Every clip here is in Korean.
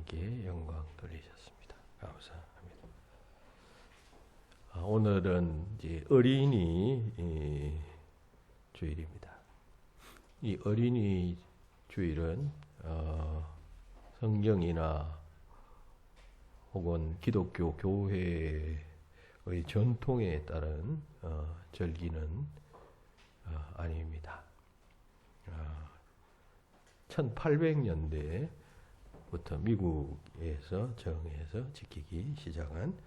하나님께 영광 돌리셨습니다. 감사합니다. 오늘은 이제 어린이 주일입니다. 이 어린이 주일은 성경이나 혹은 기독교 교회의 전통에 따른 절기는 아닙니다. 1800년대부터 미국에서 정해서 지키기 시작한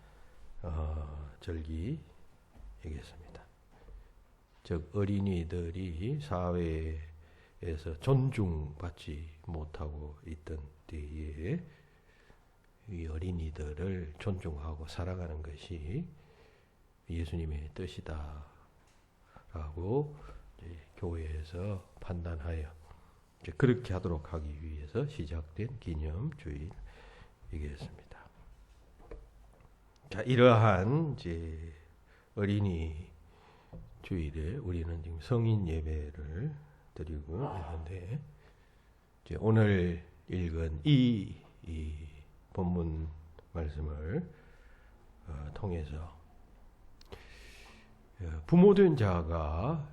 절기이겠습니다. 즉 어린이들이 사회에서 존중받지 못하고 있던 때에 이 어린이들을 존중하고 살아가는 것이 예수님의 뜻이다라고 교회에서 판단하여 그렇게 하도록 하기 위해서 시작된 기념주일이겠습니다. 자, 이러한 이제 어린이 주일에 우리는 지금 성인 예배를 드리고 있는데, 이제 오늘 읽은 이 본문 말씀을 통해서 부모된 자가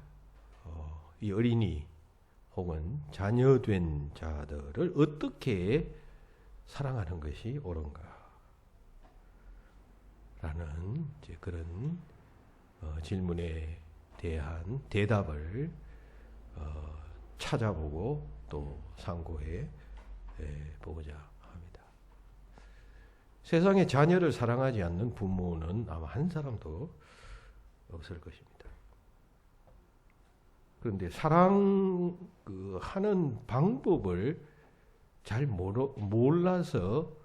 이 어린이 혹은 자녀된 자들을 어떻게 사랑하는 것이 옳은가 라는 이제 그런 질문에 대한 대답을 찾아보고 또 상고해 보고자 합니다. 세상에 자녀를 사랑하지 않는 부모는 아마 한 사람도 없을 것입니다. 그런데 사랑하는 방법을 잘 몰라서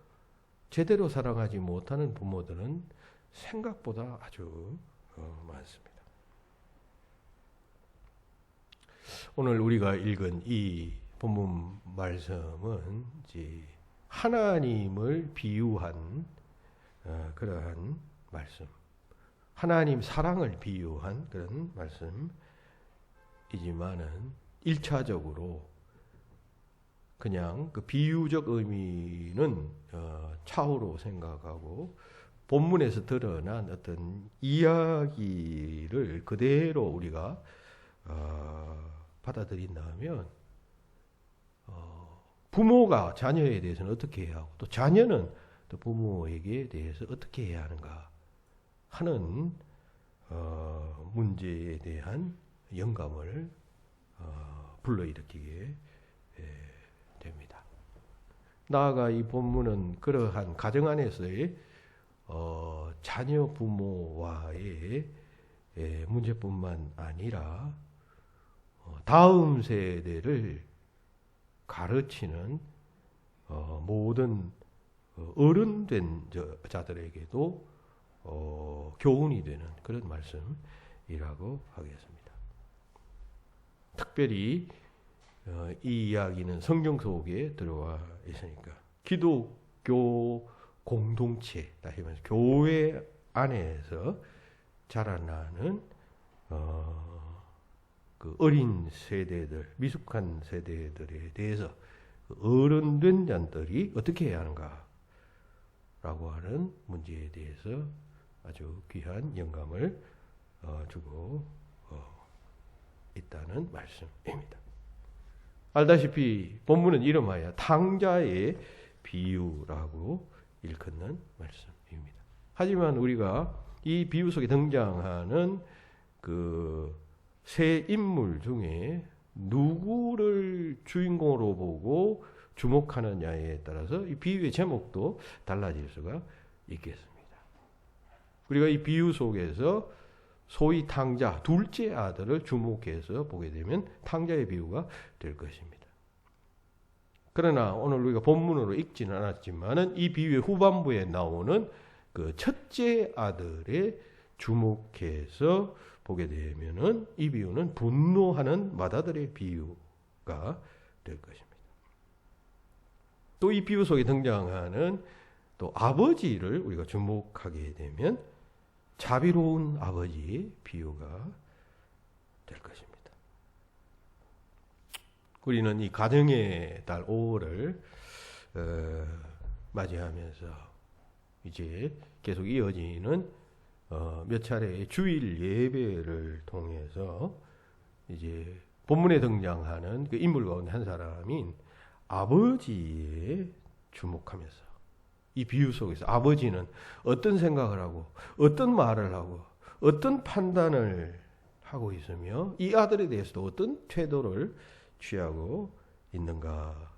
제대로 사랑하지 못하는 부모들은 생각보다 아주 많습니다. 오늘 우리가 읽은 이 본문 말씀은 이제 하나님을 비유한 그러한 말씀, 하나님 사랑을 비유한 그런 말씀이지만은 1차적으로 그냥 그 비유적 의미는 차후로 생각하고 본문에서 드러난 어떤 이야기를 그대로 우리가 받아들인다면 부모가 자녀에 대해서는 어떻게 해야 하고 또 자녀는 또 부모에게 대해서 어떻게 해야 하는가 하는 문제에 대한 영감을 불러일으키게 됩니다. 나아가 이 본문은 그러한 가정 안에서의 자녀 부모와의 문제뿐만 아니라 다음 세대를 가르치는 모든 어른된 자들에게도 교훈이 되는 그런 말씀이라고 하겠습니다. 특별히 이 이야기는 성경 속에 들어와 있으니까 기독교 공동체, 다시 말해서 교회 안에서 자라나는 그 어린 세대들, 미숙한 세대들에 대해서 어른된 자들이 어떻게 해야 하는가라고 하는 문제에 대해서 아주 귀한 영감을 주고 있다는 말씀입니다. 알다시피 본문은 이름하여 탕자의 비유라고 일컫는 말씀입니다. 하지만 우리가 이 비유 속에 등장하는 그 세 인물 중에 누구를 주인공으로 보고 주목하느냐에 따라서 이 비유의 제목도 달라질 수가 있겠습니다. 우리가 이 비유 속에서 소위 탕자, 둘째 아들을 주목해서 보게 되면 탕자의 비유가 될 것입니다. 그러나 오늘 우리가 본문으로 읽지는 않았지만은 이 비유의 후반부에 나오는 그 첫째 아들에 주목해서 보게 되면은 이 비유는 분노하는 맏아들의 비유가 될 것입니다. 또 이 비유 속에 등장하는 또 아버지를 우리가 주목하게 되면 자비로운 아버지의 비유가 될 것입니다. 우리는 이 가정의 달 5월을 맞이하면서 이제 계속 이어지는 몇 차례의 주일 예배를 통해서 이제 본문에 등장하는 그 인물 가운데 한 사람인 아버지에 주목하면서 이 비유 속에서 아버지는 어떤 생각을 하고 어떤 말을 하고 어떤 판단을 하고 있으며 이 아들에 대해서도 어떤 태도를 취하고 있는가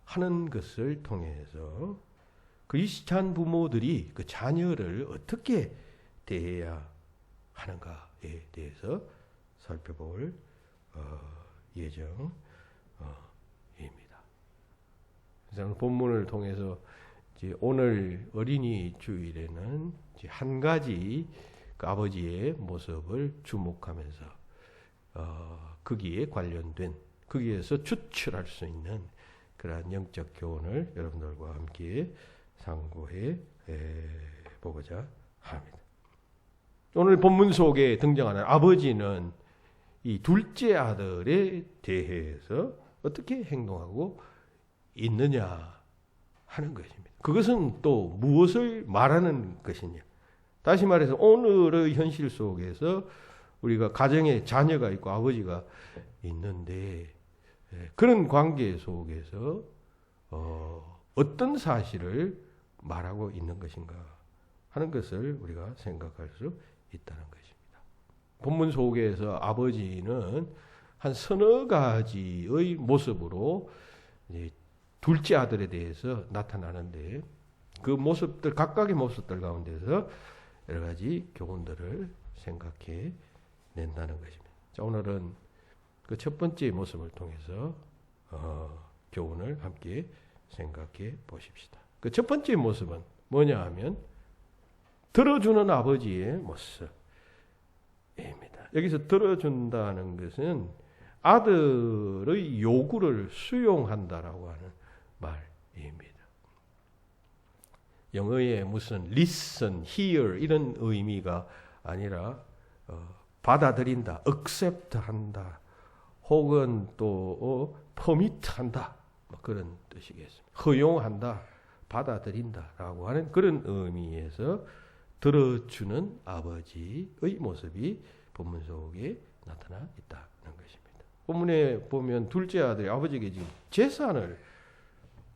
하는 것을 통해서 그리스찬 부모들이 그 자녀를 어떻게 대해야 하는가에 대해서 살펴볼 예정입니다. 그래서 본문을 통해서 이제 오늘 어린이 주일에는 이제 한 가지 그 아버지의 모습을 주목하면서 거기에 관련된 거기에서 추출할 수 있는 그러한 영적 교훈을 여러분들과 함께 상고해 보고자 합니다. 오늘 본문 속에 등장하는 아버지는 이 둘째 아들에 대해서 어떻게 행동하고 있느냐 하는 것입니다. 그것은 또 무엇을 말하는 것이냐. 다시 말해서 오늘의 현실 속에서 우리가 가정에 자녀가 있고 아버지가 있는데 그런 관계 속에서 어떤 사실을 말하고 있는 것인가 하는 것을 우리가 생각할 수 있다는 것입니다. 본문 속에서 아버지는 한 서너 가지의 모습으로 이제 둘째 아들에 대해서 나타나는데 그 모습들 각각의 모습들 가운데서 여러 가지 교훈들을 생각해 낸다는 것입니다. 자, 오늘은 그 첫 번째 모습을 통해서 교훈을 함께 생각해 보십시다. 그 첫 번째 모습은 뭐냐 하면 들어주는 아버지의 모습입니다. 여기서 들어준다는 것은 아들의 요구를 수용한다라고 하는 말입니다. 영어에 무슨 listen, hear 이런 의미가 아니라 받아들인다, accept 한다, 혹은 또 permit 한다 뭐 그런 뜻이겠습니다. 허용한다, 받아들인다라고 하는 그런 의미에서 들어주는 아버지의 모습이 본문 속에 나타나 있다는 것입니다. 본문에 보면 둘째 아들이 아버지에게 지금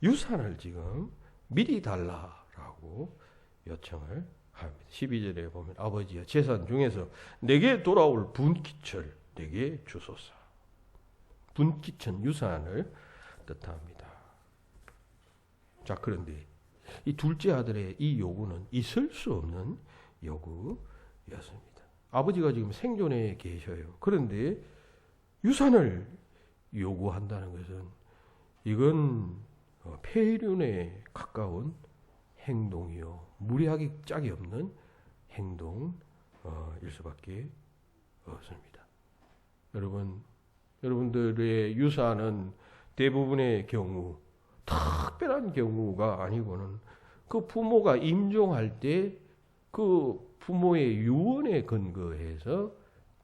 유산을 지금 미리 달라라고 요청을 합니다. 12절에 보면 아버지여 재산 중에서 내게 돌아올 분기철 내게 주소서. 분기천 유산을 뜻합니다. 자, 그런데 이 둘째 아들의 이 요구는 있을 수 없는 요구였습니다. 아버지가 지금 생존해 계셔요. 그런데 유산을 요구한다는 것은 이건 폐륜에 가까운 행동이요. 무리하기 짝이 없는 행동일 수밖에 없습니다. 여러분들의 유산은 대부분의 경우 특별한 경우가 아니고는 그 부모가 임종할 때 그 부모의 유언에 근거해서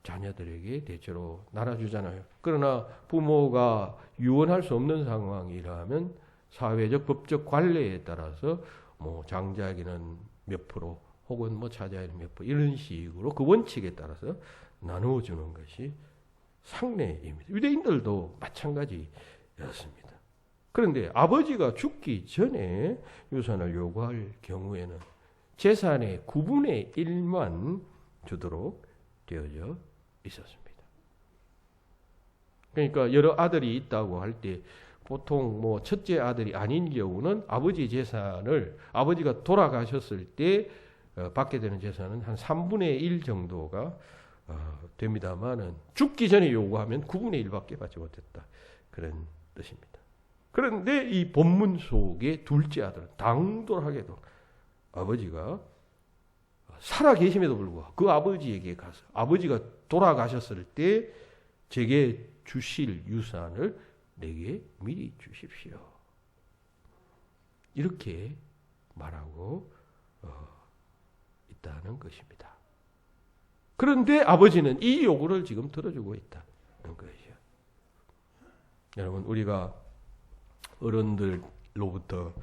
자녀들에게 대체로 나눠주잖아요. 그러나 부모가 유언할 수 없는 상황이라면 사회적 법적 관례에 따라서 뭐 장자에게는 몇 프로 혹은 뭐 차자에게는 몇 프로 이런 식으로 그 원칙에 따라서 나누어주는 것이 상례입니다. 유대인들도 마찬가지였습니다. 그런데 아버지가 죽기 전에 유산을 요구할 경우에는 재산의 9분의 1만 주도록 되어져 있었습니다. 그러니까 여러 아들이 있다고 할 때 보통 뭐 첫째 아들이 아닌 경우는 아버지 재산을 아버지가 돌아가셨을 때 받게 되는 재산은 한 3분의 1 정도가 됩니다만은 죽기 전에 요구하면 9분의 1밖에 받지 못했다. 그런 뜻입니다. 그런데 이 본문 속의 둘째 아들은 당돌하게도 아버지가 살아 계심에도 불구하고 그 아버지에게 가서 아버지가 돌아가셨을 때 제게 주실 유산을 내게 미리 주십시오. 이렇게 말하고 있다는 것입니다. 그런데 아버지는 이 요구를 지금 들어주고 있다는 것이죠. 여러분, 우리가 어른들로부터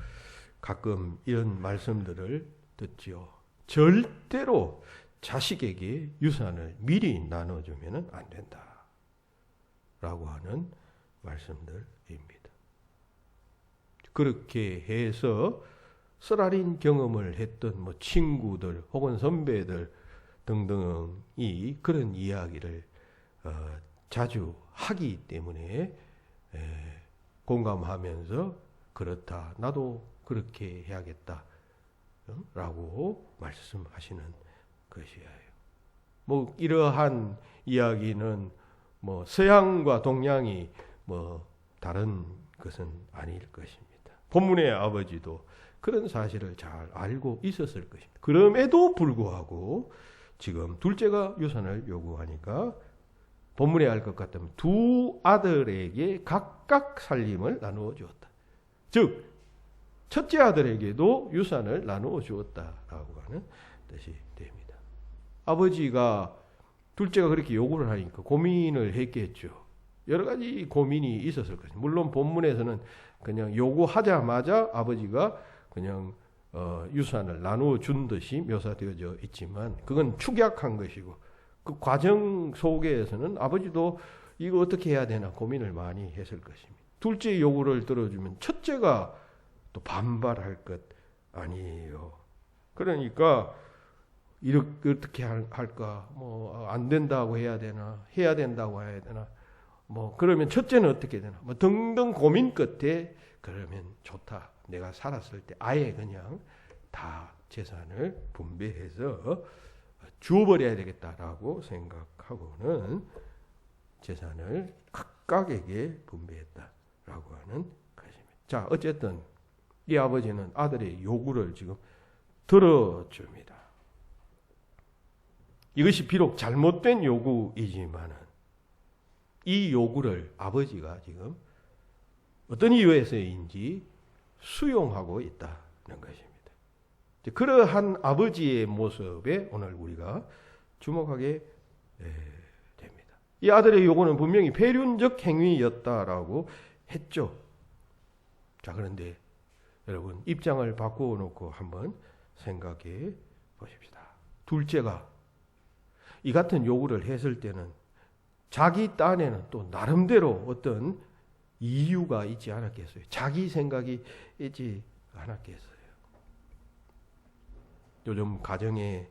가끔 이런 말씀들을 듣지요. 절대로 자식에게 유산을 미리 나눠주면 안 된다. 라고 하는 말씀들입니다. 그렇게 해서 쓰라린 경험을 했던 뭐 친구들 혹은 선배들 등등이 그런 이야기를 자주 하기 때문에 공감하면서 그렇다. 나도 그렇게 해야겠다. 라고 말씀하시는 것이에요. 뭐 이러한 이야기는 뭐 서양과 동양이 뭐 다른 것은 아닐 것입니다. 본문의 아버지도 그런 사실을 잘 알고 있었을 것입니다. 그럼에도 불구하고 지금 둘째가 유산을 요구하니까 본문에 알 것 같으면 두 아들에게 각각 살림을 나누어 주었다. 즉 첫째 아들에게도 유산을 나누어 주었다라고 하는 뜻이 됩니다. 아버지가 둘째가 그렇게 요구를 하니까 고민을 했겠죠. 여러 가지 고민이 있었을 것입니다. 물론 본문에서는 그냥 요구하자마자 아버지가 그냥 유산을 나누어 준 듯이 묘사되어져 있지만 그건 축약한 것이고 그 과정 속에서는 아버지도 이거 어떻게 해야 되나 고민을 많이 했을 것입니다. 둘째 요구를 들어주면 첫째가 또 반발할 것 아니에요. 그러니까 이렇게 어떻게 할까? 뭐 안 된다고 해야 되나? 해야 된다고 해야 되나? 뭐 그러면 첫째는 어떻게 되나? 뭐 등등 고민 끝에 그러면 좋다. 내가 살았을 때 아예 그냥 다 재산을 분배해서 주어버려야 되겠다라고 생각하고는 재산을 각각에게 분배했다라고 하는 것입니다. 자, 어쨌든 이 아버지는 아들의 요구를 지금 들어줍니다. 이것이 비록 잘못된 요구이지만은 이 요구를 아버지가 지금 어떤 이유에서인지 수용하고 있다는 것입니다. 그러한 아버지의 모습에 오늘 우리가 주목하게 됩니다. 이 아들의 요구는 분명히 패륜적 행위였다라고 했죠. 자, 그런데 여러분 입장을 바꾸어 놓고 한번 생각해 보십시다. 둘째가 이 같은 요구를 했을 때는 자기 딴에는 또 나름대로 어떤 이유가 있지 않았겠어요? 자기 생각이 있지 않았겠어요? 요즘 가정에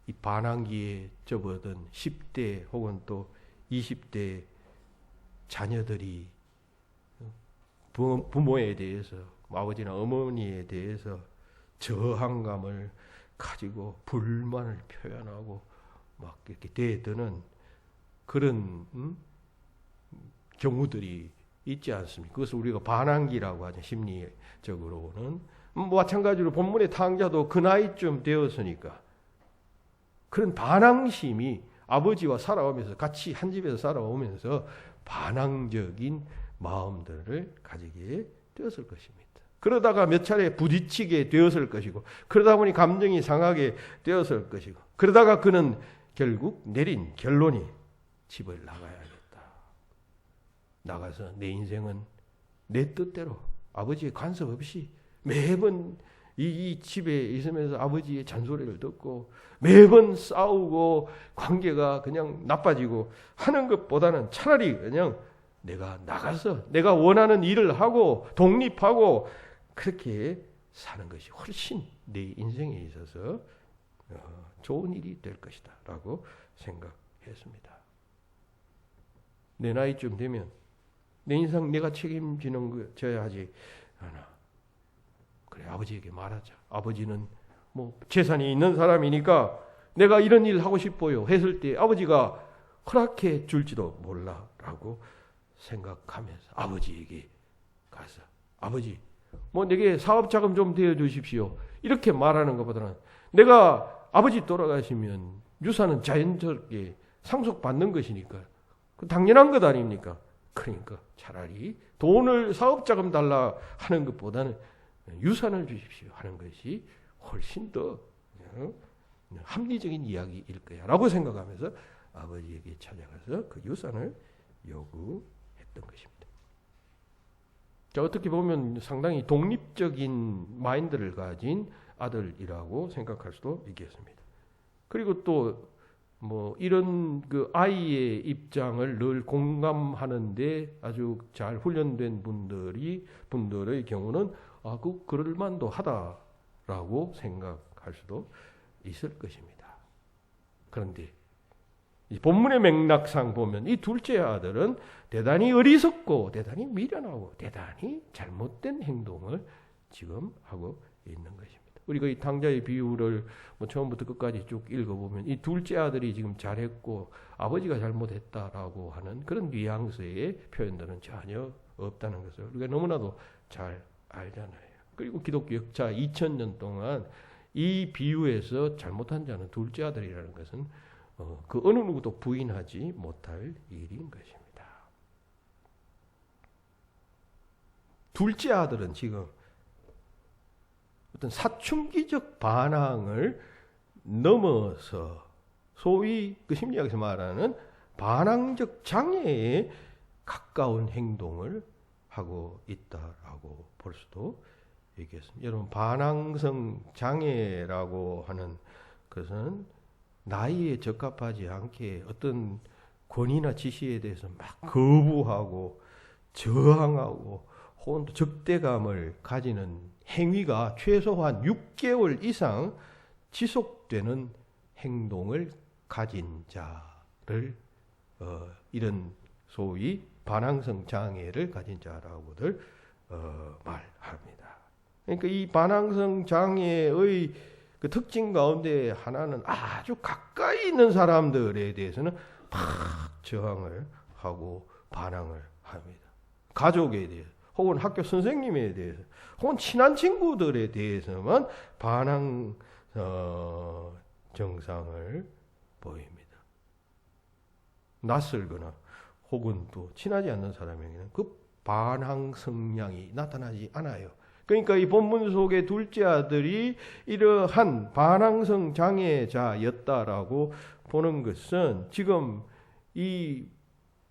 이 반항기에 접어든 10대 혹은 또 20대 자녀들이 부모에 대해서 아버지나 어머니에 대해서 저항감을 가지고 불만을 표현하고 막 이렇게 대드는 그런 경우들이 있지 않습니까? 그것을 우리가 반항기라고 하죠. 심리적으로는. 마찬가지로 본문의 탕자도 그 나이쯤 되었으니까 그런 반항심이 아버지와 살아오면서 같이 한 집에서 살아오면서 반항적인 마음들을 가지게 되었을 것입니다. 그러다가 몇 차례 부딪히게 되었을 것이고 그러다 보니 감정이 상하게 되었을 것이고 그러다가 그는 결국 내린 결론이 집을 나가야겠다. 나가서 내 인생은 내 뜻대로 아버지의 간섭 없이 매번 이 집에 있으면서 아버지의 잔소리를 듣고 매번 싸우고 관계가 그냥 나빠지고 하는 것보다는 차라리 그냥 내가 나가서 내가 원하는 일을 하고 독립하고 그렇게 사는 것이 훨씬 내 인생에 있어서 좋은 일이 될 것이다 라고 생각했습니다. 내 나이쯤 되면 내 인생 내가 책임져야 하지 않아. 그래, 아버지에게 말하자. 아버지는 뭐 재산이 있는 사람이니까 내가 이런 일 하고 싶어요 했을 때 아버지가 허락해 줄지도 몰라라고 생각하면서 아버지에게 가서 아버지 뭐 내게 사업 자금 좀 대어 주십시오 이렇게 말하는 것보다는 내가 아버지 돌아가시면 유산은 자연스럽게 상속받는 것이니까 당연한 것 아닙니까? 그러니까 차라리 돈을 사업 자금 달라 하는 것보다는 유산을 주십시오 하는 것이 훨씬 더 합리적인 이야기일 거야 라고 생각하면서 아버지에게 찾아가서 그 유산을 요구했던 것입니다. 자, 어떻게 보면 상당히 독립적인 마인드를 가진 아들이라고 생각할 수도 있겠습니다. 그리고 또 뭐 이런 그 아이의 입장을 늘 공감하는데 아주 잘 훈련된 분들의 경우는 그럴 만도 하다라고 생각할 수도 있을 것입니다. 그런데 이 본문의 맥락상 보면 이 둘째 아들은 대단히 어리석고 대단히 미련하고 대단히 잘못된 행동을 지금 하고 있는 것입니다. 우리가 이 탕자의 비유를 뭐 처음부터 끝까지 쭉 읽어보면 이 둘째 아들이 지금 잘했고 아버지가 잘못했다라고 하는 그런 뉘앙스의 표현들은 전혀 없다는 것을 우리가 너무나도 잘 알잖아요. 그리고 기독교 역사 2000년 동안 이 비유에서 잘못한 자는 둘째 아들이라는 것은 그 어느 누구도 부인하지 못할 일인 것입니다. 둘째 아들은 지금 어떤 사춘기적 반항을 넘어서 소위 그 심리학에서 말하는 반항적 장애에 가까운 행동을 하고 있다라고 볼 수도 있겠습니다. 여러분, 반항성 장애라고 하는 것은 나이에 적합하지 않게 어떤 권위나 지시에 대해서 막 거부하고 저항하고 혹은 적대감을 가지는 행위가 최소한 6개월 이상 지속되는 행동을 가진 자를 이런 소위 반항성 장애를 가진 자라고들 말합니다. 그러니까 이 반항성 장애의 그 특징 가운데 하나는 아주 가까이 있는 사람들에 대해서는 막 저항을 하고 반항을 합니다. 가족에 대해서 혹은 학교 선생님에 대해서 혹은 친한 친구들에 대해서만 반항 증상을 보입니다. 낯설거나 혹은 또 친하지 않는 사람에게는 그 반항 성향이 나타나지 않아요. 그러니까 이 본문 속의 둘째 아들이 이러한 반항성 장애자였다라고 보는 것은 지금 이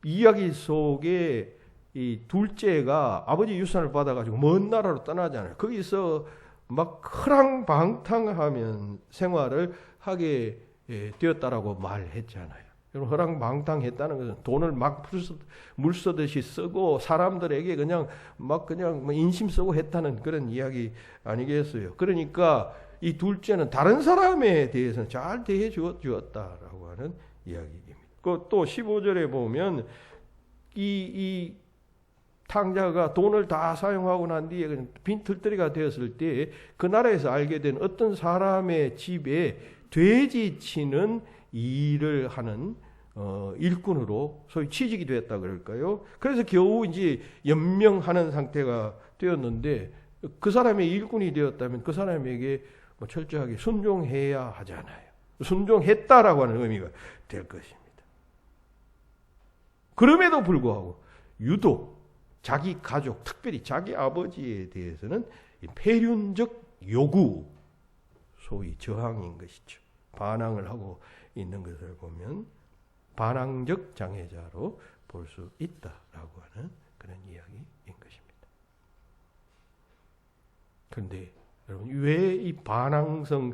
이야기 속에 이 둘째가 아버지 유산을 받아가지고 먼 나라로 떠나잖아요. 거기서 막 허랑방탕하면 생활을 하게 되었다라고 말했잖아요. 여러분, 허랑방탕했다는 것은 돈을 막 물쓰듯이 쓰고 사람들에게 그냥 인심 쓰고 했다는 그런 이야기 아니겠어요. 그러니까 이 둘째는 다른 사람에 대해서는 잘 대해 주었다라고 하는 이야기입니다. 또 15절에 보면 이 탕자가 돈을 다 사용하고 난 뒤에 빈털터리가 되었을 때 그 나라에서 알게 된 어떤 사람의 집에 돼지 치는 일을 하는 일꾼으로 소위 취직이 되었다 그럴까요? 그래서 겨우 이제 연명하는 상태가 되었는데 그 사람의 일꾼이 되었다면 그 사람에게 철저하게 순종해야 하잖아요. 순종했다라고 하는 의미가 될 것입니다. 그럼에도 불구하고 유독 자기 가족, 특별히 자기 아버지에 대해서는 폐륜적 요구, 소위 저항인 것이죠. 반항을 하고 있는 것을 보면 반항적 장애자로 볼 수 있다라고 하는 그런 이야기인 것입니다. 그런데 여러분, 왜 이 반항성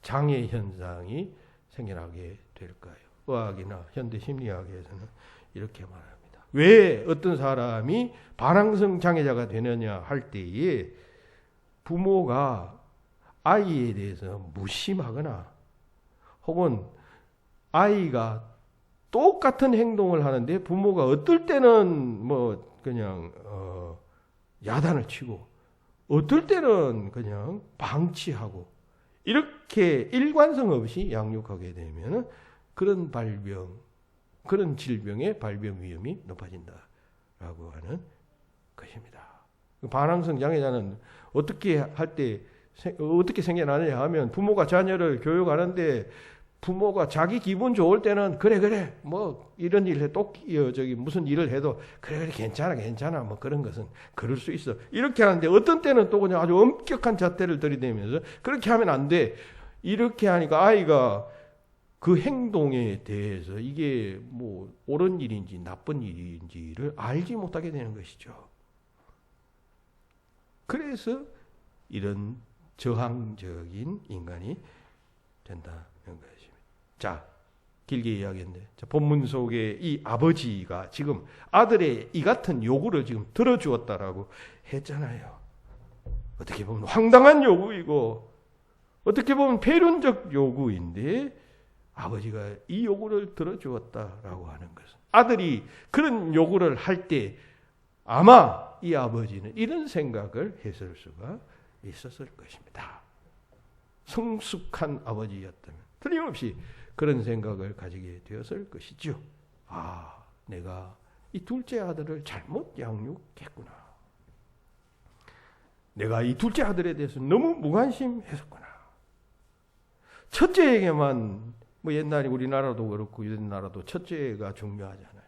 장애 현상이 생겨나게 될까요? 의학이나 현대 심리학에서는 이렇게 말합니다. 왜 어떤 사람이 반항성 장애자가 되느냐 할 때에 부모가 아이에 대해서 무심하거나 혹은 아이가 똑같은 행동을 하는데 부모가 어떨 때는 그냥 야단을 치고 어떨 때는 그냥 방치하고 이렇게 일관성 없이 양육하게 되면 그런 질병의 발병 위험이 높아진다라고 하는 것입니다. 반항성 장애자는 어떻게 생겨나느냐 하면 부모가 자녀를 교육하는데 부모가 자기 기분 좋을 때는 그래 이런 일 해 무슨 일을 해도 그래 괜찮아 그런 것은 그럴 수 있어 이렇게 하는데 어떤 때는 또 그냥 아주 엄격한 잣대를 들이대면서 그렇게 하면 안 돼 이렇게 하니까 아이가 그 행동에 대해서 이게 옳은 일인지 나쁜 일인지를 알지 못하게 되는 것이죠. 그래서 이런 저항적인 인간이 된다는 것입니다. 자, 길게 이야기했는데, 본문 속에 이 아버지가 지금 아들의 이 같은 요구를 지금 들어주었다라고 했잖아요. 어떻게 보면 황당한 요구이고, 어떻게 보면 폐륜적 요구인데, 아버지가 이 요구를 들어주었다라고 하는 것은, 아들이 그런 요구를 할 때 아마 이 아버지는 이런 생각을 했을 수가 있었을 것입니다. 성숙한 아버지였다면 틀림없이 그런 생각을 가지게 되었을 것이죠. 아, 내가 이 둘째 아들을 잘못 양육했구나. 내가 이 둘째 아들에 대해서 너무 무관심했었구나. 첫째에게만, 뭐 옛날에 우리나라도 그렇고 이런 나라도 첫째가 중요하잖아요.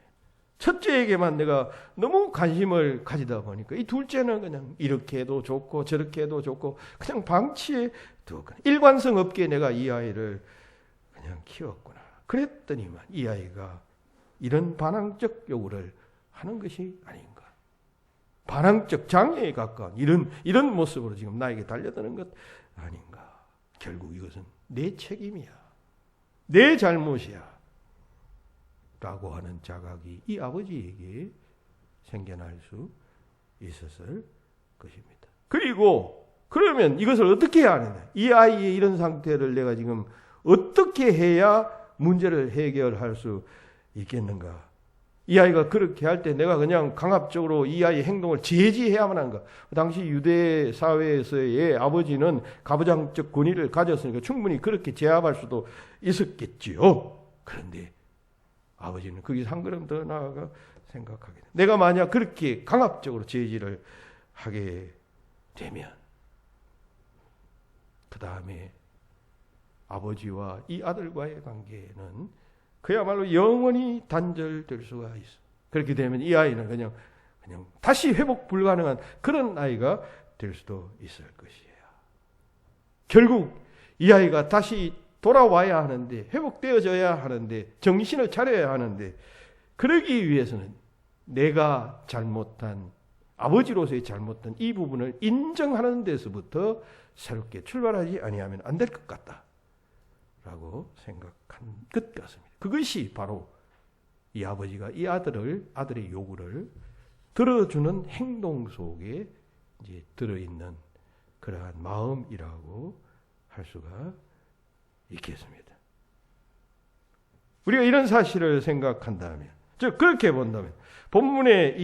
첫째에게만 내가 너무 관심을 가지다 보니까 이 둘째는 그냥 이렇게 해도 좋고 저렇게 해도 좋고 그냥 방치해 두었구나. 일관성 없게 내가 이 아이를 그냥 키웠구나. 그랬더니만 이 아이가 이런 반항적 요구를 하는 것이 아닌가. 반항적 장애에 가까운 이런 모습으로 지금 나에게 달려드는 것 아닌가. 결국 이것은 내 책임이야. 내 잘못이야. 라고 하는 자각이 이 아버지에게 생겨날 수 있었을 것입니다. 그리고 그러면 이것을 어떻게 해야 하느냐. 이 아이의 이런 상태를 내가 지금 어떻게 해야 문제를 해결할 수 있겠는가. 이 아이가 그렇게 할 때 내가 그냥 강압적으로 이 아이의 행동을 제지해야만 하는가. 당시 유대 사회에서의 아버지는 가부장적 권위를 가졌으니까 충분히 그렇게 제압할 수도 있었겠지요. 그런데 아버지는 거기서 한 걸음 더 나아가 생각하게 돼. 내가 만약 그렇게 강압적으로 제지를 하게 되면 그 다음에 아버지와 이 아들과의 관계는 그야말로 영원히 단절될 수가 있어. 그렇게 되면 이 아이는 그냥 다시 회복 불가능한 그런 아이가 될 수도 있을 것이에요. 결국 이 아이가 다시 돌아와야 하는데, 회복되어져야 하는데, 정신을 차려야 하는데, 그러기 위해서는 내가 잘못한, 아버지로서의 잘못한 이 부분을 인정하는 데서부터 새롭게 출발하지 아니하면 안 될 것 같다 라고 생각한 것 같습니다. 그것이 바로 이 아버지가 이 아들의 요구를 들어주는 행동 속에 이제 들어있는 그러한 마음이라고 할 수가 있겠습니다. 우리가 이런 사실을 생각한다면, 즉 그렇게 본다면, 본문의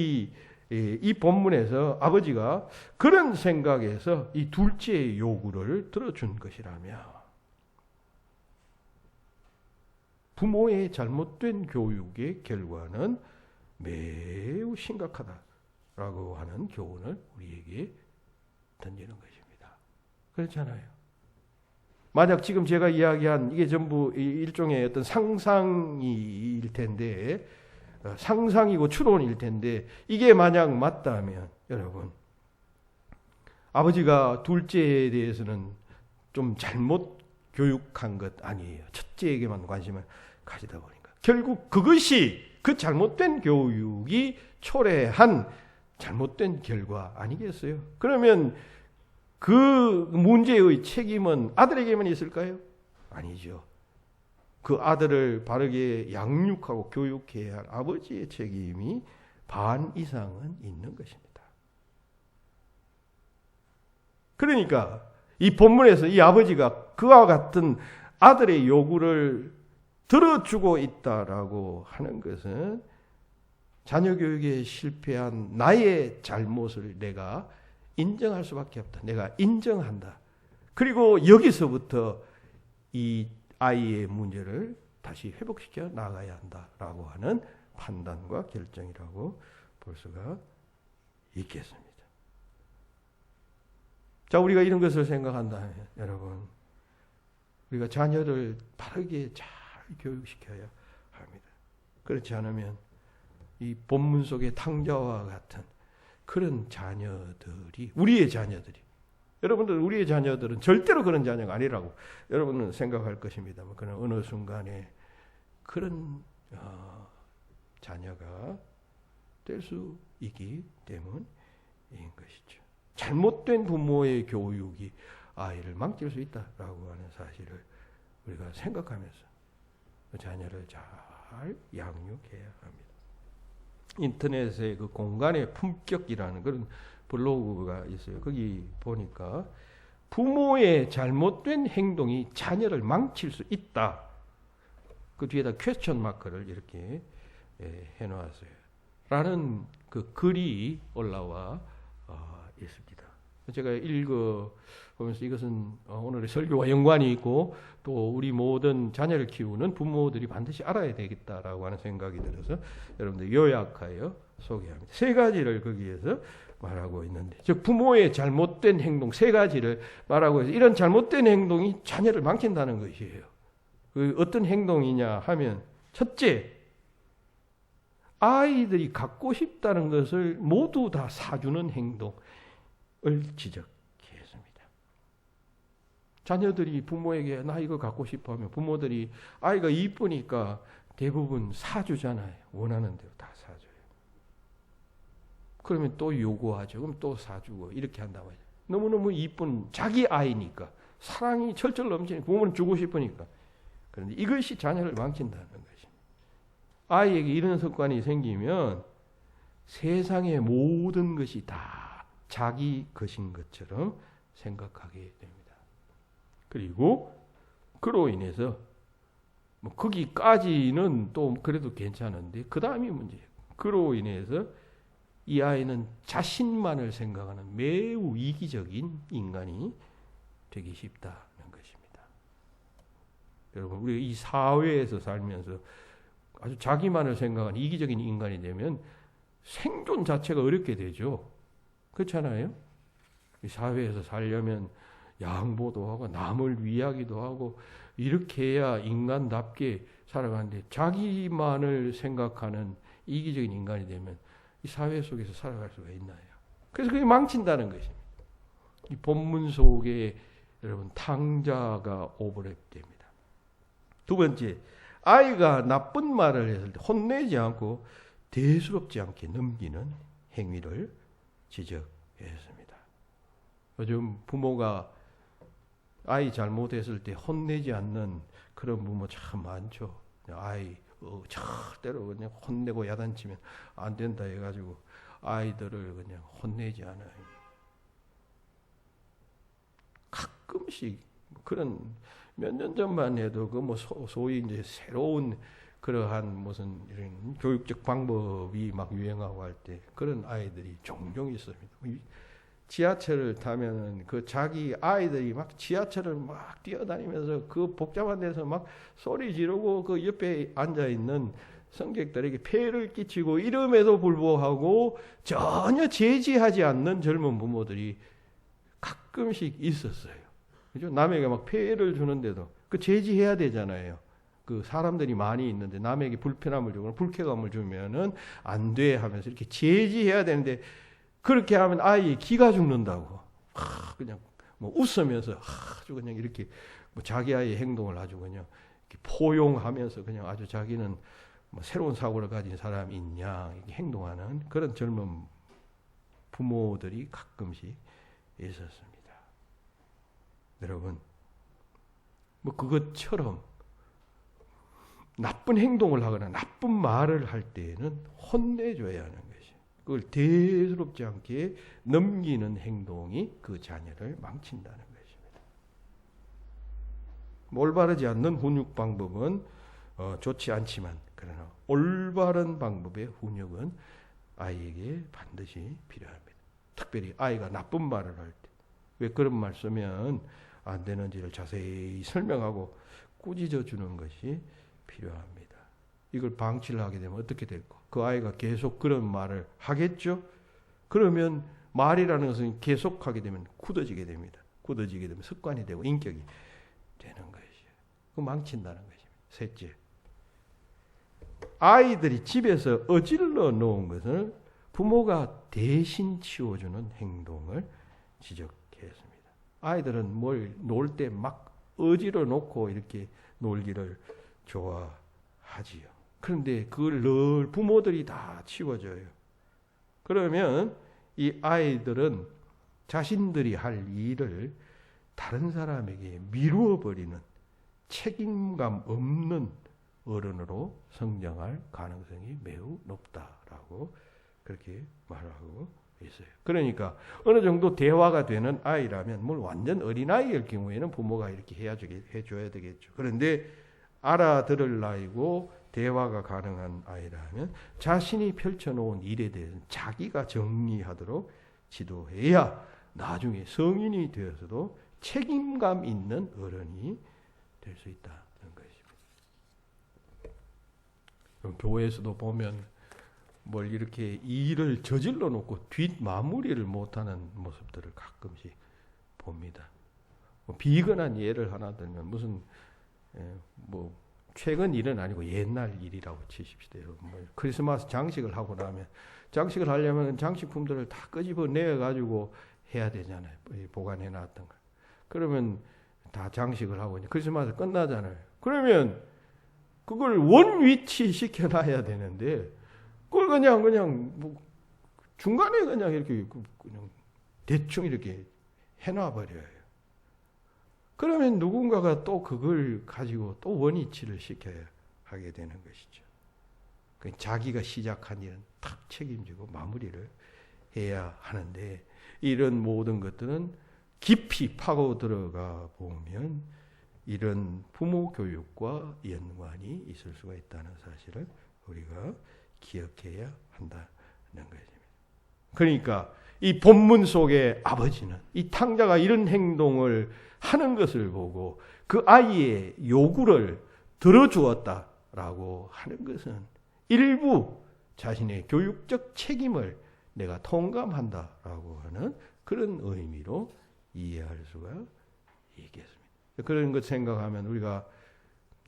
이 본문에서 아버지가 그런 생각에서 이 둘째의 요구를 들어준 것이라면, 부모의 잘못된 교육의 결과는 매우 심각하다라고 하는 교훈을 우리에게 던지는 것입니다. 그렇잖아요. 만약 지금 제가 이야기한 이게 전부 일종의 어떤 상상일 텐데, 상상이고 추론일 텐데, 이게 만약 맞다면, 여러분, 아버지가 둘째에 대해서는 좀 잘못 교육한 것 아니에요. 첫째에게만 관심을 가지다 보니까. 결국 그것이 그 잘못된 교육이 초래한 잘못된 결과 아니겠어요? 그러면 그 문제의 책임은 아들에게만 있을까요? 아니죠. 그 아들을 바르게 양육하고 교육해야 할 아버지의 책임이 반 이상은 있는 것입니다. 그러니까 이 본문에서 이 아버지가 그와 같은 아들의 요구를 들어주고 있다라고 하는 것은 자녀 교육에 실패한 나의 잘못을 내가 인정할 수밖에 없다. 내가 인정한다. 그리고 여기서부터 이 아이의 문제를 다시 회복시켜 나가야 한다라고 하는 판단과 결정이라고 볼 수가 있겠습니다. 자, 우리가 이런 것을 생각한다면 여러분, 우리가 자녀를 바르게 잘 교육시켜야 합니다. 그렇지 않으면 이 본문 속의 탕자와 같은 그런 자녀들이, 우리의 자녀들이, 여러분들 우리의 자녀들은 절대로 그런 자녀가 아니라고 여러분은 생각할 것입니다만, 그러나 어느 순간에 그런 자녀가 될 수 있기 때문인 것이죠. 잘못된 부모의 교육이 아이를 망칠 수 있다라고 하는 사실을 우리가 생각하면서 자녀를 잘 양육해야 합니다. 인터넷에 그 공간의 품격이라는 그런 블로그가 있어요. 거기 보니까 부모의 잘못된 행동이 자녀를 망칠 수 있다. 그 뒤에다 퀘스천 마크를 이렇게 해놓았어요. 라는 그 글이 올라와 있습니다. 제가 읽어보면서 이것은 오늘의 설교와 연관이 있고 또 우리 모든 자녀를 키우는 부모들이 반드시 알아야 되겠다라고 하는 생각이 들어서 여러분들 요약하여 소개합니다. 세 가지를 거기에서 말하고 있는데, 즉 부모의 잘못된 행동 세 가지를 말하고 해서 이런 잘못된 행동이 자녀를 망친다는 것이에요. 그 어떤 행동이냐 하면, 첫째, 아이들이 갖고 싶다는 것을 모두 다 사주는 행동을 지적했습니다. 자녀들이 부모에게 나 이거 갖고 싶어 하면 부모들이 아이가 이쁘니까 대부분 사주잖아요. 원하는 대로 다 사줘요. 그러면 또 요구하죠. 그럼 또 사주고 이렇게 한다고 해요. 너무너무 이쁜 자기 아이니까 사랑이 철철 넘치는 부모는 주고 싶으니까. 그런데 이것이 자녀를 망친다는 것입니다. 아이에게 이런 습관이 생기면 세상의 모든 것이 다 자기 것인 것처럼 생각하게 됩니다. 그리고 그로 인해서 뭐 거기까지는 또 그래도 괜찮은데 그 다음이 문제예요. 그로 인해서 이 아이는 자신만을 생각하는 매우 이기적인 인간이 되기 쉽다는 것입니다. 여러분, 우리 이 사회에서 살면서 아주 자기만을 생각하는 이기적인 인간이 되면 생존 자체가 어렵게 되죠. 그렇잖아요? 이 사회에서 살려면 양보도 하고 남을 위하기도 하고 이렇게 해야 인간답게 살아가는데 자기만을 생각하는 이기적인 인간이 되면 이 사회 속에서 살아갈 수가 있나요? 그래서 그게 망친다는 것입니다. 이 본문 속에 여러분 탕자가 오버랩됩니다. 두 번째, 아이가 나쁜 말을 했을 때 혼내지 않고 대수롭지 않게 넘기는 행위를 지적했습니다. 요즘 부모가 아이 잘못했을 때 혼내지 않는 그런 부모 참 많죠. 아이 절대로 그냥 혼내고 야단치면 안 된다 해가지고 아이들을 그냥 혼내지 않아요. 가끔씩 그런 몇 년 전만 해도 그 뭐 소위 이제 새로운 그러한 무슨 이런 교육적 방법이 막 유행하고 할 때 그런 아이들이 종종 있습니다. 지하철을 타면은 그 자기 아이들이 막 지하철을 막 뛰어다니면서 그 복잡한 데서 막 소리 지르고 그 옆에 앉아 있는 승객들에게 폐해를 끼치고 이름에도 불구하고 전혀 제지하지 않는 젊은 부모들이 가끔씩 있었어요. 그죠? 남에게 막 폐해를 주는데도 그 제지해야 되잖아요. 그 사람들이 많이 있는데 남에게 불편함을 주거나 불쾌감을 주면은 안 돼 하면서 이렇게 제지해야 되는데 그렇게 하면 아이의 기가 죽는다고. 그냥 뭐 웃으면서 아주 그냥 이렇게 뭐 자기 아이의 행동을 아주 그냥 이렇게 포용하면서 그냥 아주 자기는 뭐 새로운 사고를 가진 사람이 있냐 이렇게 행동하는 그런 젊은 부모들이 가끔씩 있었습니다. 여러분, 뭐 그것처럼 나쁜 행동을 하거나 나쁜 말을 할 때에는 혼내줘야 하는 것이. 그걸 대수롭지 않게 넘기는 행동이 그 자녀를 망친다는 것입니다. 올바르지 않는 훈육 방법은 좋지 않지만 그러나 올바른 방법의 훈육은 아이에게 반드시 필요합니다. 특별히 아이가 나쁜 말을 할 때 왜 그런 말 쓰면 안 되는지를 자세히 설명하고 꾸짖어 주는 것이 필요합니다. 이걸 방치를 하게 되면 어떻게 될까? 그 아이가 계속 그런 말을 하겠죠? 그러면 말이라는 것은 계속하게 되면 굳어지게 됩니다. 굳어지게 되면 습관이 되고 인격이 되는 것이에요. 그 망친다는 것입니다. 셋째, 아이들이 집에서 어질러 놓은 것을 부모가 대신 치워주는 행동을 지적했습니다. 아이들은 뭘 놀 때 막 어지러 놓고 이렇게 놀기를 좋아하지요. 그런데 그걸 늘 부모들이 다 치워줘요. 그러면 이 아이들은 자신들이 할 일을 다른 사람에게 미루어 버리는 책임감 없는 어른으로 성장할 가능성이 매우 높다라고 그렇게 말하고 있어요. 그러니까 어느 정도 대화가 되는 아이라면, 물 완전 어린아이일 경우에는 부모가 이렇게 해줘야 되겠죠. 그런데 알아들을 나이고 대화가 가능한 아이라면 자신이 펼쳐놓은 일에 대해서는 자기가 정리하도록 지도해야 나중에 성인이 되어서도 책임감 있는 어른이 될 수 있다는 것입니다. 교회에서도 보면 뭘 이렇게 일을 저질러 놓고 뒷마무리를 못하는 모습들을 가끔씩 봅니다. 비근한 예를 하나 들면 무슨 뭐 최근 일은 아니고 옛날 일이라고 치십시다. 뭐 크리스마스 장식을 하고 나면 장식을 하려면 장식품들을 다 끄집어내 가지고 해야 되잖아요. 보관해 놨던 거. 그러면 다 장식을 하고 이제 크리스마스 끝나잖아요. 그러면 그걸 원 위치 시켜놔야 되는데 그걸 그냥 뭐 중간에 그냥 이렇게 그냥 대충 이렇게 해놔 버려요. 그러면 누군가가 또 그걸 가지고 또 원위치를 시켜야 하게 되는 것이죠. 자기가 시작한 일은 탁 책임지고 마무리를 해야 하는데, 이런 모든 것들은 깊이 파고 들어가 보면 이런 부모 교육과 연관이 있을 수가 있다는 사실을 우리가 기억해야 한다는 것입니다. 그러니까 이 본문 속에 아버지는 이 탕자가 이런 행동을 하는 것을 보고 그 아이의 요구를 들어주었다라고 하는 것은 일부 자신의 교육적 책임을 내가 통감한다라고 하는 그런 의미로 이해할 수가 있겠습니다. 그런 것 생각하면 우리가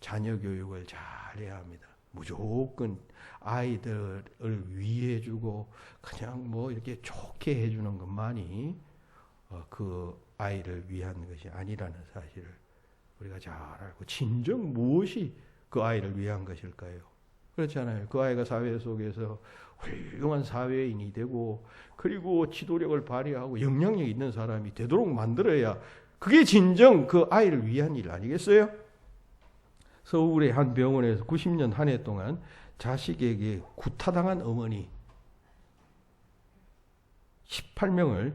자녀 교육을 잘해야 합니다. 무조건 아이들을 위해주고 그냥 뭐 이렇게 좋게 해주는 것만이 그 아이를 위한 것이 아니라는 사실을 우리가 잘 알고, 진정 무엇이 그 아이를 위한 것일까요? 그렇잖아요. 그 아이가 사회 속에서 훌륭한 사회인이 되고 그리고 지도력을 발휘하고 영향력 있는 사람이 되도록 만들어야 그게 진정 그 아이를 위한 일 아니겠어요? 서울의 한 병원에서 90년 한 해 동안 자식에게 구타당한 어머니 18명을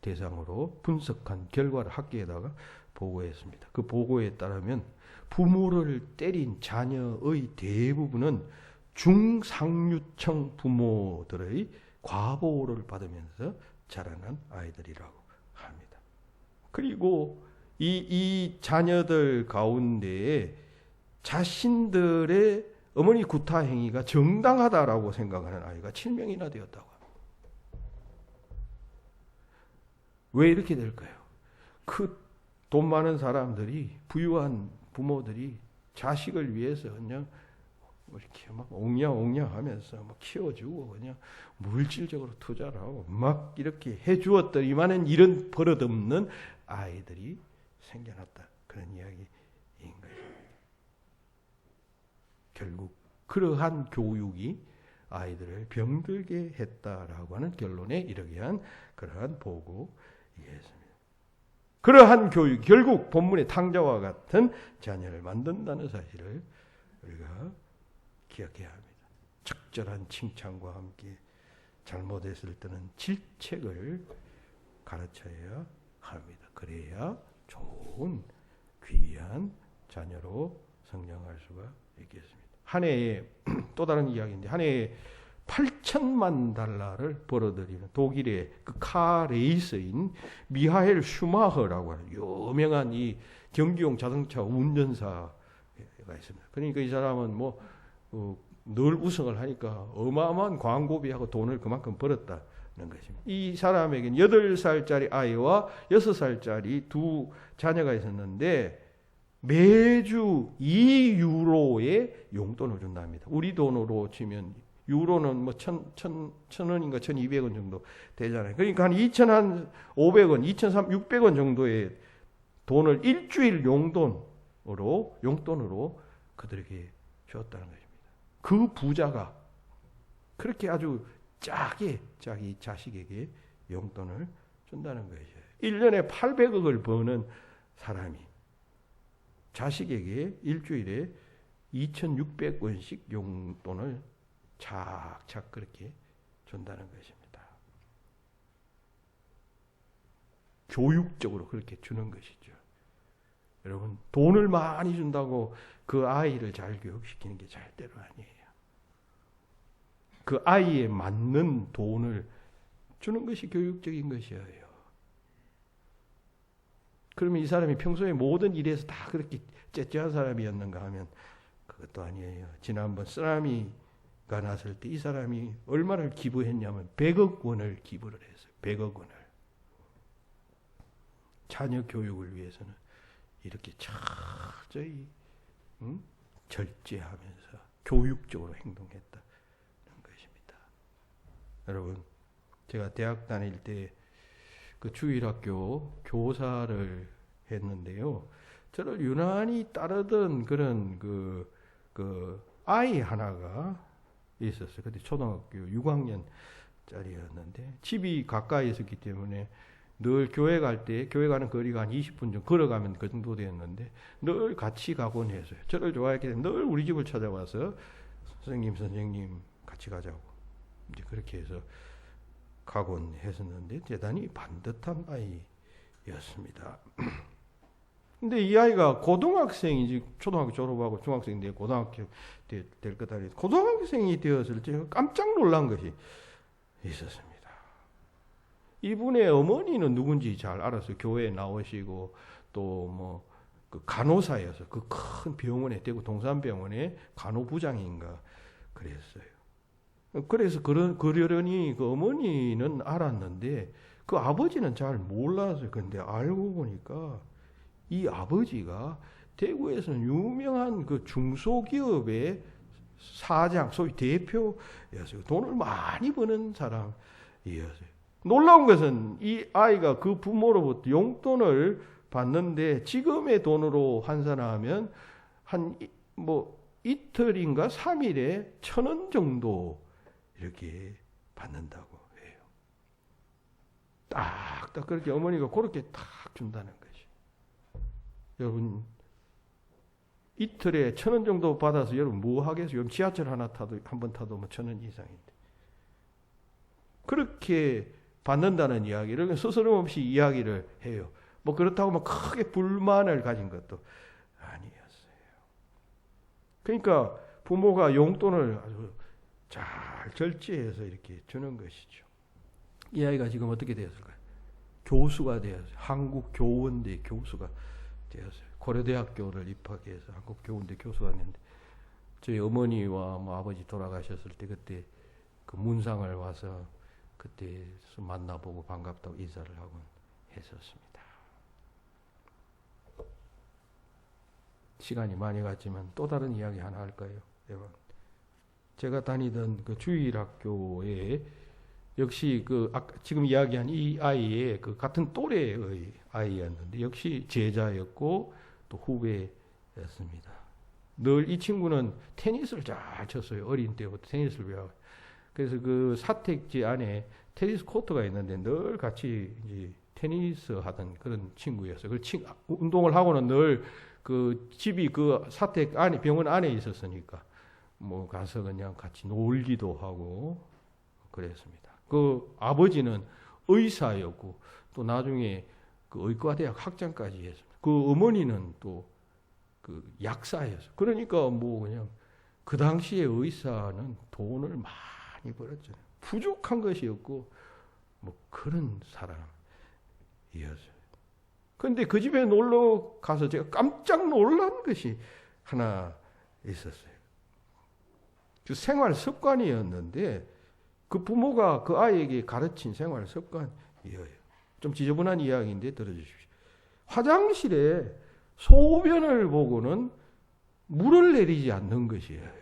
대상으로 분석한 결과를 학계에다가 보고했습니다. 그 보고에 따르면 부모를 때린 자녀의 대부분은 중상류층 부모들의 과보호를 받으면서 자라난 아이들이라고 합니다. 그리고 이 자녀들 가운데에 자신들의 어머니 구타 행위가 정당하다라고 생각하는 아이가 7명이나 되었다고 합니다. 왜 이렇게 될까요? 그 돈 많은 사람들이, 부유한 부모들이 자식을 위해서 그냥 이렇게 막 옹냐옹냐 하면서 막 키워주고 그냥 물질적으로 투자를 하고 막 이렇게 해주었더니만은 이런 버릇없는 아이들이 생겨났다. 그런 이야기인 거예요. 결국 그러한 교육이 아이들을 병들게 했다라고 하는 결론에 이르게 한 그러한 보고이었습니다. 그러한 교육, 결국 본문의 탕자와 같은 자녀를 만든다는 사실을 우리가 기억해야 합니다. 적절한 칭찬과 함께 잘못했을 때는 질책을 가르쳐야 합니다. 그래야 좋은 귀한 자녀로 성장할 수가 있겠습니다. 한 해에 또 다른 이야기인데 한 해에 8천만 달러를 벌어들이는 독일의 그 카 레이서인 미하엘 슈마허라고 하는 유명한 이 경기용 자동차 운전사가 있습니다. 그러니까 이 사람은 뭐 늘 우승을 하니까 어마어마한 광고비하고 돈을 그만큼 벌었다는 것입니다. 이 사람에게는 8살짜리 아이와 6살짜리 두 자녀가 있었는데 매주 2유로의 용돈을 준답니다. 우리 돈으로 치면 유로는 뭐 1,000원인가 1,200원 정도 되잖아요. 그러니까 한 2,500원, 2,600원 정도의 돈을 일주일 용돈으로 그들에게 주었다는 것입니다. 그 부자가 그렇게 아주 짜게 자기 자식에게 용돈을 준다는 것이에요. 1년에 800억을 버는 사람이 자식에게 일주일에 2,600원씩 용돈을 착착 그렇게 준다는 것입니다. 교육적으로 그렇게 주는 것이죠. 여러분, 돈을 많이 준다고 그 아이를 잘 교육시키는 게 절대로 아니에요. 그 아이에 맞는 돈을 주는 것이 교육적인 것이에요. 그러면 이 사람이 평소에 모든 일에서 다 그렇게 째째한 사람이었는가 하면 그것도 아니에요. 지난번 쓰나미가 났을 때 이 사람이 얼마를 기부했냐면 100억 원을 기부를 했어요. 100억 원을. 자녀 교육을 위해서는 이렇게 철저히 절제하면서 교육적으로 행동했다는 것입니다. 여러분, 제가 대학 다닐 때 그 주일학교 교사를 했는데요. 저를 유난히 따르던 그런 그 아이 하나가 있었어요. 그때 초등학교 6학년짜리였는데 집이 가까이 있었기 때문에 늘 교회 갈 때, 교회 가는 거리가 한 20분 정도 걸어가면 그 정도 되었는데 늘 같이 가곤 했어요. 저를 좋아했기 때문에 늘 우리 집을 찾아와서 선생님 같이 가자고 이제 그렇게 해서 가곤 했었는데 대단히 반듯한 아이였습니다. 근데 이 아이가 고등학생이지, 초등학교 졸업하고 중학생인데 고등학교 될 것 아니에요. 고등학생이 되었을 때 깜짝 놀란 것이 있었습니다. 이분의 어머니는 누군지 잘 알았어요. 교회에 나오시고 또 뭐 그 간호사여서 그 큰 병원에, 대구 동산병원의 간호부장인가 그랬어요. 그래서 그러려니 그 어머니는 알았는데 그 아버지는 잘 몰랐어요. 그런데 알고 보니까 이 아버지가 대구에서는 유명한 그 중소기업의 사장, 소위 대표였어요. 돈을 많이 버는 사람이었어요. 놀라운 것은 이 아이가 그 부모로부터 용돈을 받는데 지금의 돈으로 환산하면 한 이틀인가 3일에 1,000원 정도 이렇게 받는다고 해요. 딱딱 그렇게 어머니가 그렇게 딱 준다는 것이. 여러분, 이틀에 1,000원 정도 받아서 여러분 뭐 하겠어요? 여러분 지하철 하나 타도 한 번 타도 뭐 1,000원 이상인데. 그렇게 받는다는 이야기를 스스럼 없이 이야기를 해요. 뭐 그렇다고 막 크게 불만을 가진 것도 아니었어요. 그러니까 부모가 용돈을 아주 잘 절제해서 이렇게 주는 것이죠. 이 아이가 지금 어떻게 되었을까요? 교수가 되었어요. 한국교원대 교수가 되었어요. 고려대학교를 입학해서 한국교원대 교수가 됐는데 저희 어머니와 뭐 아버지 돌아가셨을 때 그때 그 문상을 와서 그때 만나보고 반갑다고 인사를 하고 했었습니다. 시간이 많이 갔지만 또 다른 이야기 하나 할까요? 제가 다니던 그 주일학교에 역시 그 아까 지금 이야기한 이 아이의 그 같은 또래의 아이였는데 역시 제자였고 또 후배였습니다. 늘 이 친구는 테니스를 잘 쳤어요. 어린 때부터 테니스를 배워. 그래서 그 사택지 안에 테니스 코트가 있는데 늘 같이 이제 테니스 하던 그런 친구였어요. 그 운동을 하고는 늘 그 집이 그 사택 안에 병원 안에 있었으니까 뭐 가서 그냥 같이 놀기도 하고 그랬습니다. 그 아버지는 의사였고 또 나중에 그 의과대학 학장까지 했습니다. 그 어머니는 또 그 약사였어요. 그러니까 뭐 그냥 그 당시에 의사는 돈을 많이 벌었잖아요. 부족한 것이 없고 뭐 그런 사람이었어요. 그런데 그 집에 놀러 가서 제가 깜짝 놀란 것이 하나 있었어요. 그 생활 습관이었는데 그 부모가 그 아이에게 가르친 생활 습관이에요. 좀 지저분한 이야기인데 들어주십시오. 화장실에 소변을 보고는 물을 내리지 않는 것이에요.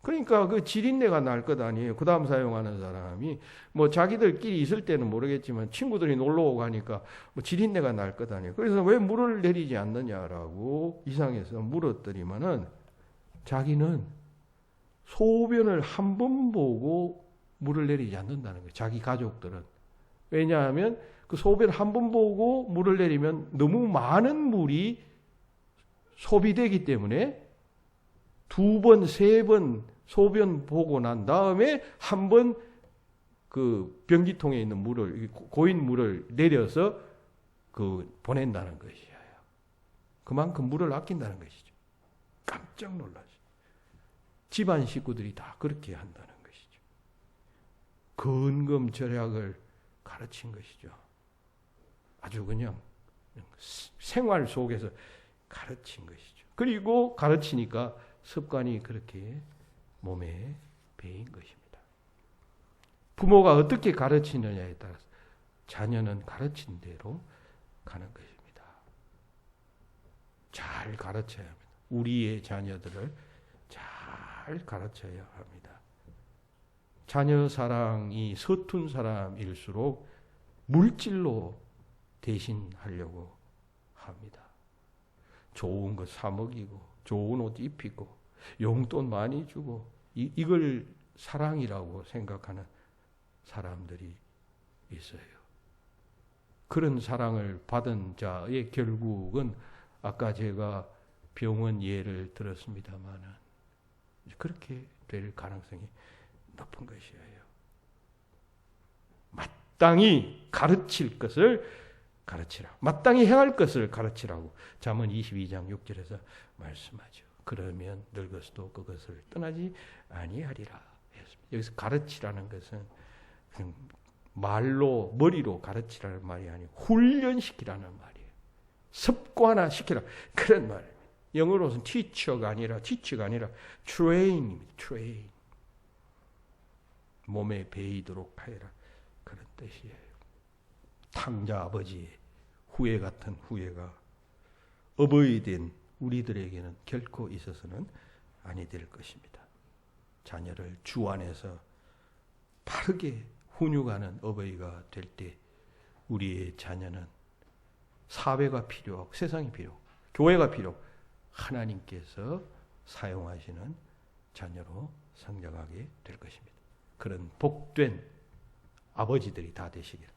그러니까 그 지린내가 날 것 아니에요. 그 다음 사용하는 사람이 뭐 자기들끼리 있을 때는 모르겠지만 친구들이 놀러 오고 가니까 뭐 지린내가 날 것 아니에요. 그래서 왜 물을 내리지 않느냐라고 이상해서 물었더니만은 자기는 소변을 한 번 보고 물을 내리지 않는다는 거예요. 자기 가족들은. 왜냐하면 그 소변 한 번 보고 물을 내리면 너무 많은 물이 소비되기 때문에 2번, 3번 소변 보고 난 다음에 한 번 그 변기통에 있는 물을, 고인 물을 내려서 보낸다는 것이에요. 그만큼 물을 아낀다는 것이죠. 깜짝 놀라죠. 집안 식구들이 다 그렇게 한다는 것이죠. 근검 절약을 가르친 것이죠. 아주 그냥 생활 속에서 가르친 것이죠. 그리고 가르치니까 습관이 그렇게 몸에 배인 것입니다. 부모가 어떻게 가르치느냐에 따라서 자녀는 가르친 대로 가는 것입니다. 잘 가르쳐야 합니다. 우리의 자녀들을 잘 가르쳐야 합니다. 자녀 사랑이 서툰 사람일수록 물질로 대신하려고 합니다. 좋은 거 사 먹이고 좋은 옷 입히고 용돈 많이 주고 이걸 사랑이라고 생각하는 사람들이 있어요. 그런 사랑을 받은 자의 결국은 아까 제가 병원 예를 들었습니다만 그렇게 될 가능성이 높은 것이에요. 마땅히 가르칠 것을 가르치라. 마땅히 행할 것을 가르치라고 잠언 22장 6절에서 말씀하죠. 그러면 늙어서도 그것을 떠나지 아니하리라 했습니다. 여기서 가르치라는 것은 그냥 말로 머리로 가르치라는 말이 아니고 훈련시키라는 말이에요. 습관화시키라 그런 말입니다. 영어로는 teach가 아니라 train입니다. train. 몸에 배이도록 하여라 그런 뜻이에요. 탕자 아버지의 후회 같은 후회가 어버이된 우리들에게는 결코 있어서는 아니 될 것입니다. 자녀를 주 안에서 바르게 훈육하는 어버이가 될 때 우리의 자녀는 사회가 필요하고 세상이 필요하고 교회가 필요하고 하나님께서 사용하시는 자녀로 성장하게 될 것입니다. 그런 복된 아버지들이 다 되시길,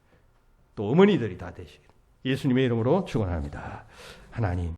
또 어머니들이 다 되시길 예수님의 이름으로 축원합니다. 하나님